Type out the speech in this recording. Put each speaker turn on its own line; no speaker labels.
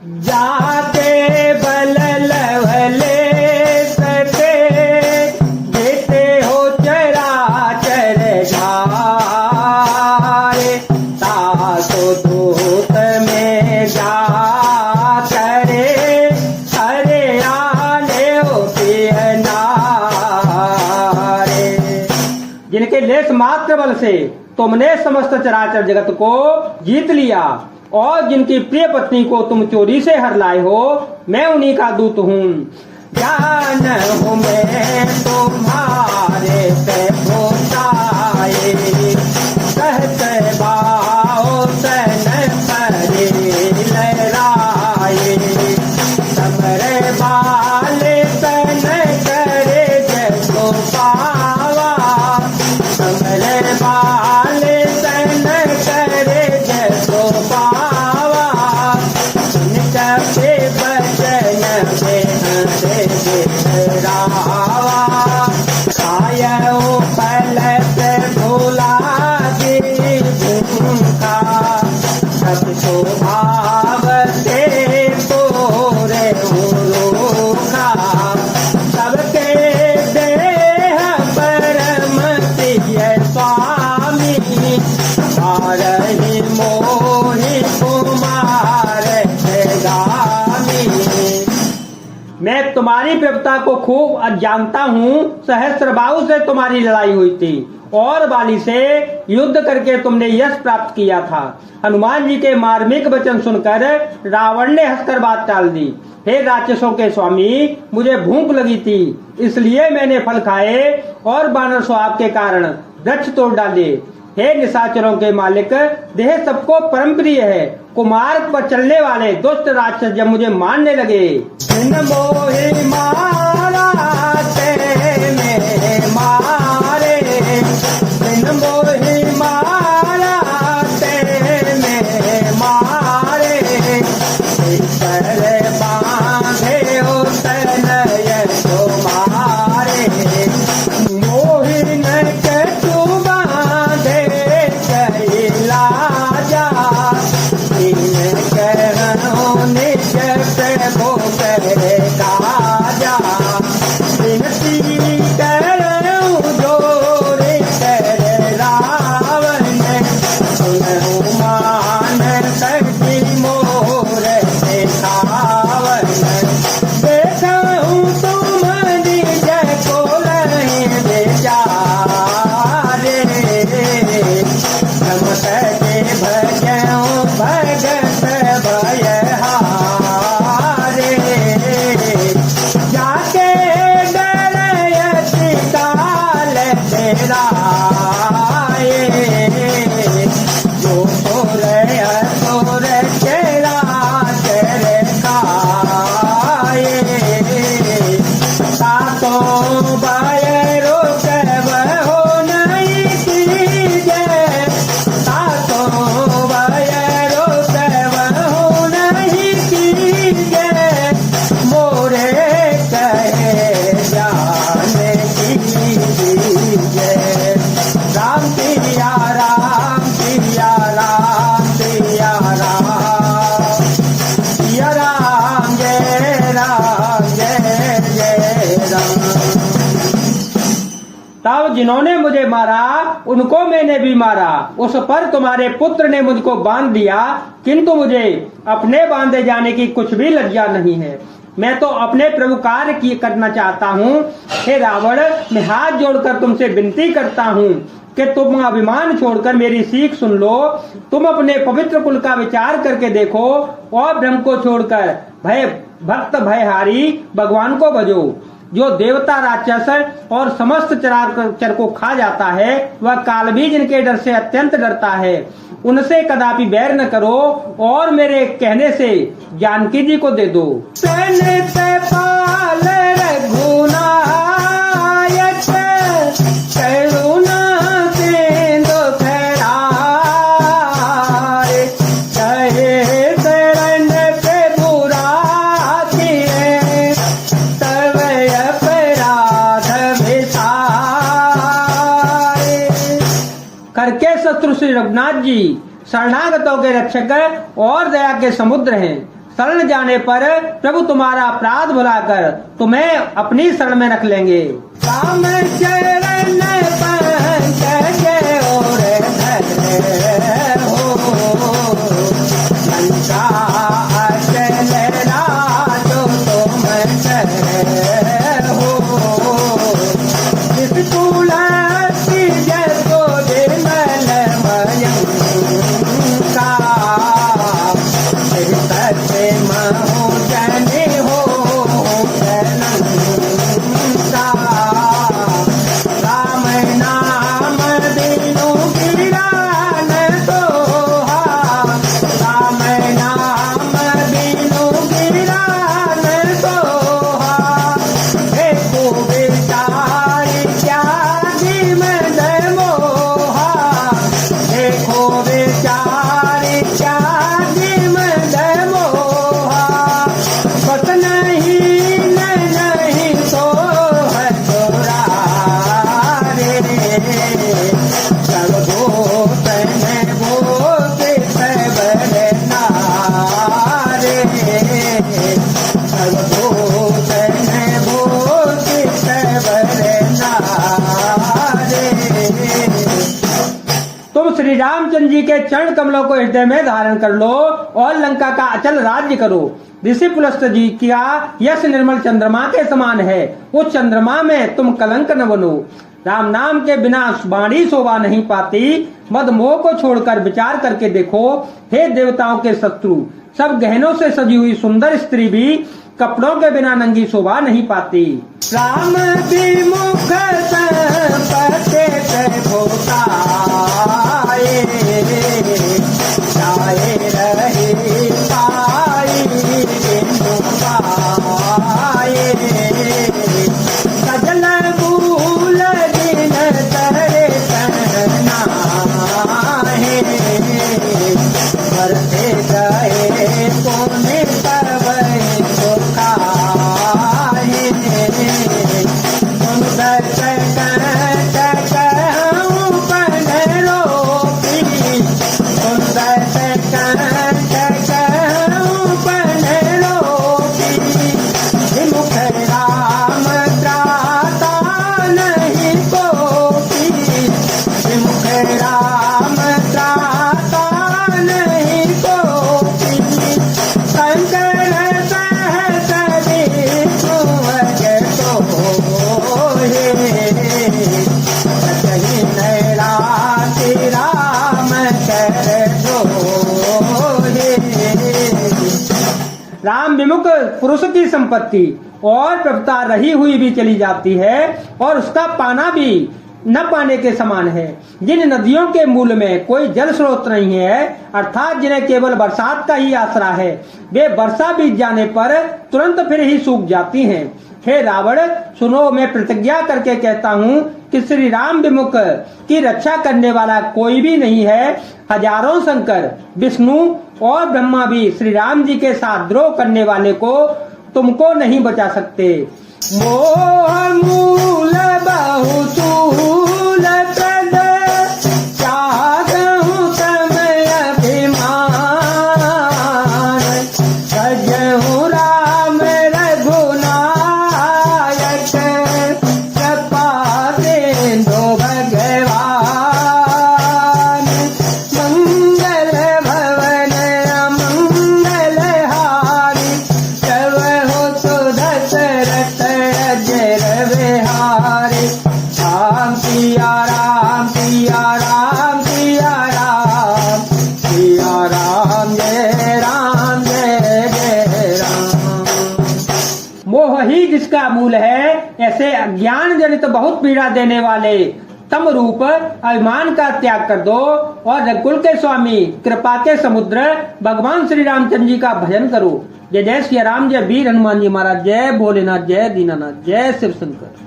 जाते बल लवले सते जेते हो चराचर झारे तासो दूत में जा करे हरे आले हो पियनारे। जिनके लेस मात्र बल से तुमने समस्त चराचर जगत को जीत लिया और जिनकी प्रिय पत्नी को तुम चोरी से हर लाए हो, मैं उन्हीं का दूत हूँ। ज्ञान हूँ मैं तुम्हारे से होताए कहते बाओ तन परे लहराए समरे बाले तन करे जसो पावा समरे बाले तन करे जसो पावा निकटे बचन से रावा आयो पलट भोला जी भूखा सब स्वभाव से तोरे रोखा सबके देह परम प्रिय स्वामी मारहि मोहि कुमार गामी। मैं तुम्हारी प्रभुता को खूब जानता हूँ। सहस्त्रबाहु से तुम्हारी लड़ाई हुई थी और बाली से युद्ध करके तुमने यश प्राप्त किया था। हनुमान जी के मार्मिक वचन सुनकर रावण ने हंसकर बात टाल दी। हे राक्षसों के स्वामी, मुझे भूख लगी थी, इसलिए मैंने फल खाए और बानर स्वभाव के कारण वृक्ष तोड़ डाले। हे निशाचरों के मालिक, देह सबको परम प्रिय है। कुमार्ग पर चलने वाले दुष्ट राक्षस जब मुझे मारने लगे, मोहि मारा तेने मारे मोहि मारा तेने मारे बांधे हो तनय तुम्हारे मोहि न तू बांधे कैला जा निज प्रभु करे काजा विनती करूं जोरे कर रावण सुनहु मान सकी मोर से खावन देखूं तुम निज को लहे बेचारे नमत के भजऊं भगत भय जाके डरयति काल तेराए जो तोरे असुर चेरा तेरे खाए सातों बायरो सब हो नहीं कीजे सातों बायरो सब हो नहीं कीजे मोरे कहे जाने कीजिए राम सिया राम सिया राम सिया राम सिया राम जय राम। तब जिन्होंने मुझे मारा उनको मैंने भी मारा, उस पर तुम्हारे पुत्र ने मुझको बांध दिया, किंतु मुझे अपने बांधे जाने की कुछ भी लज्जा नहीं है। मैं तो अपने प्रभु कार्य करना चाहता हूँ। हे रावण, मैं हाथ जोड़कर तुमसे विनती करता हूँ कि तुम अभिमान छोड़कर मेरी सीख सुन लो। तुम अपने पवित्र कुल का विचार करके देखो और ब्रह्म को छोड़कर भक्त भयहारी भगवान को भजो। जो देवता राक्षस और समस्त चराचर को खा जाता है, वह काल भी जिनके डर से अत्यंत डरता है। उनसे कदापि बैर न करो और मेरे कहने से जानकी जी को दे दो। करके शत्रु श्री रघुनाथ जी शरणागतों के रक्षक और दया के समुद्र हैं। शरण जाने पर प्रभु तुम्हारा अपराध भुलाकर तुम्हें अपनी शरण में रख लेंगे। राम चरण पंकज और धरे हो, लंका अचल राजो तुम करे हो। इस तुलसी जसो निर्मल मयंका, सत्य महो जने हो जनंता। राम नाम बिनु गिरान सोहा, राम नाम बिनु गिरान सोहा। देखो बेचारी त्यागी मद मोहा, देखो बेचारी त्यागी मद मोहा। बस नहीं नहीं तो है तोरा रे, सर्वो तने वो बरे नारे, सर्वो तने वो बरे नारे। तुम श्री रामचंद्र जी के चरण कमलों को हृदय में धारण कर लो और लंका का अचल राज्य करो। ऋषि पुलस्त्य जी का यश निर्मल चंद्रमा के समान है, उस चंद्रमा में तुम कलंक न बनो। राम नाम के बिना वाणी शोभा नहीं पाती, मद मोह को छोड़कर विचार करके देखो। हे देवताओं के शत्रु, सब गहनों से सजी हुई सुंदर स्त्री भी कपड़ों के बिना नंगी शोभा नहीं पाती। राम विमुख संपत्ति भोगाए, जाए रही पाई बिनु पाए। सजल भूल दिन तरे कहना है, भरते गए पुण्य तब सुखाए। तुम दर्श राम विमुख पुरुष की संपत्ति और प्रभुता रही हुई भी चली जाती है और उसका पाना भी न पाने के समान है। जिन नदियों के मूल में कोई जल स्रोत नहीं है, अर्थात जिन्हें केवल बरसात का ही आसरा है, वे वर्षा बीत जाने पर तुरंत फिर ही सूख जाती हैं। हे रावण, सुनो, मैं प्रतिज्ञा करके कहता हूँ कि श्री राम विमुख की रक्षा करने वाला कोई भी नहीं है। हजारों शंकर, विष्णु और ब्रह्मा भी श्री राम जी के साथ द्रोह करने वाले को तुमको नहीं बचा सकते। मोह मूल बहुतूल प्रद चाहूं तम अभिमान, सजहु राम रघुनायक कृपा देंदो भगवान। मंगल भवन मंगल हारी, जब हो तो दशरथ अजर बिहारी। राम सिया राम सिया राम सिया राम, सिया राम जय राम जय जय राम। मोह ही जिसका मूल है, ऐसे अज्ञान जनित बहुत पीड़ा देने वाले तम रूप अभिमान का त्याग कर दो और रघुकुल के स्वामी कृपा के समुद्र भगवान श्री रामचंद्र जी का भजन करो। जय जय श्री राम, जय वीर हनुमान जी महाराज, जय भोलेनाथ, जय दीनानाथ, जय शिव शंकर।